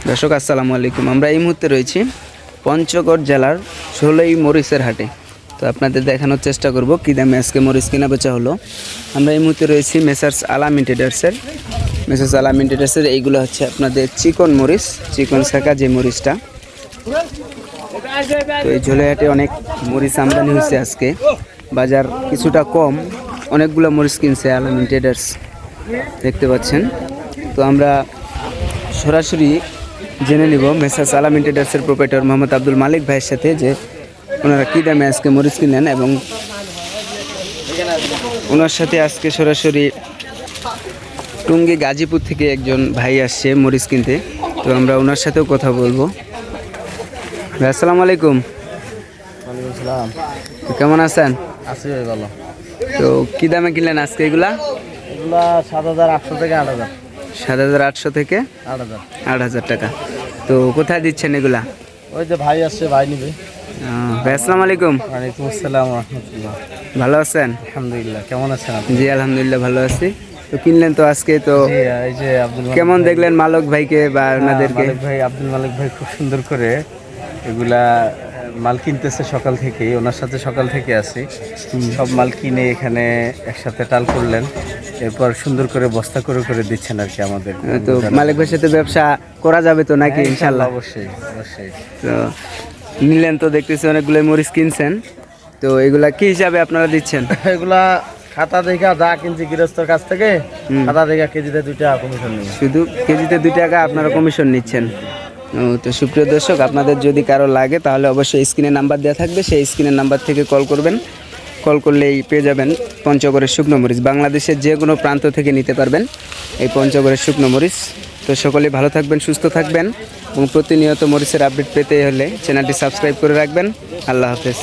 দর্শক আসসালামু আলাইকুম। আমরা এই মুহূর্তে রয়েছি পঞ্চগড় জেলার ষোলোই মরিচের হাটে। তো আপনাদের দেখানোর চেষ্টা করব কী দামে আজকে মরিচ কেনা বেচা হলো। আমরা এই মুহূর্তে রয়েছি মেসার্স আলামিন ট্রেডার্সের। মেসার্স আলামিন ট্রেডার্সের এইগুলো হচ্ছে আপনাদের চিকন মরিচ, চিকন শাখা যে মরিচটা। তো এই ঝোলে হাটে অনেক মরিচ আমদানি হয়েছে আজকে, বাজার কিছুটা কম, অনেকগুলো মরিচ কিনছে আলামিন ট্রেডার্স, দেখতে পাচ্ছেন। তো আমরা সরাসরি জেনে নিব মেসার্স আলামিন ট্রেডার্সের প্রোপাইটর মোহাম্মদ আব্দুল মালিক ভাইয়ের সাথে যে ওনারা কী দামে আজকে মরিচ কিনলেন, এবং ওনার সাথে আজকে সরাসরি টুঙ্গি গাজীপুর থেকে একজন ভাই আসছে মরিচ কিনতে। তো আমরা ওনার সাথেও কথা বলবো। ভাই আসসালামু আলাইকুম। ওয়ালাইকুম আসসালাম। কেমন আছেন? আছি ভাই, ভালো। তো কী দামে কিনলেন আজকে এগুলা? এগুলা 7,800 থেকে 8,000। 7,800 থেকে 8,000। 8,000 টাকা। তো কোথায় দিচ্ছেন এগুলা? ওই যে ভাই আসছে, ভাই নিবে। ভাই আসসালামু আলাইকুম। ওয়ালাইকুম আসসালাম রহমতুল্লাহ। ভালো আছেন? আলহামদুলিল্লাহ, কেমন আছেন আপনি? জি আলহামদুলিল্লাহ ভালো আছি। তো কিনলেন তো আজকে, তো জি, এই যে আব্দুল মালিক কেমন ভাই। দেখলেন মালক ভাইকে বা ওনাদেরকে? মালিক ভাই, আব্দুল মালিক ভাই খুব সুন্দর করে এগুলা মাল কিনতেছে সকাল থেকে, ওনার সাথে সকাল থেকে আছি। সব মাল কিনে এখানে একসাথে টাল করলেন, এরপর সুন্দর করে বস্তা করে করে দিচ্ছেন আর কি আমাদের। তো মালিক ভাইয়ের সাথে ব্যবসা করা যাবে তো নাকি? ইনশাল্লাহ অবশ্যই অবশ্যই। তো নিলেন তো দেখতেছি অনেকগুলো মরিচ কিনছেন। তো এগুলা কি হিসাবে আপনারা দিচ্ছেন? এগুলা খাতা দেখা যা কিনছি গৃহস্থর কাছ থেকে, খাতা দেখা কেজিতে 2 টাকা কমিশন নেই। শুধু কেজিতে 2 টাকা আপনারা কমিশন নিচ্ছেন? তো সুপ্রিয় দর্শক, আপনাদের যদি কারো লাগে তাহলে অবশ্যই স্ক্রিনে নাম্বার দেওয়া থাকবে, সেই স্ক্রিনের নাম্বার থেকে কল করবেন। কল করলেই পেয়ে যাবেন পঞ্চগড়ের শুকনো মরিচ। বাংলাদেশের যে কোনো প্রান্ত থেকে নিতে পারবেন এই পঞ্চগড়ের শুকনো মরিচ। তো সকলেই ভালো থাকবেন, সুস্থ থাকবেন, এবং প্রতিনিয়ত মরিচের আপডেট পেতে হলে চ্যানেলটি সাবস্ক্রাইব করে রাখবেন। আল্লাহ হাফেজ।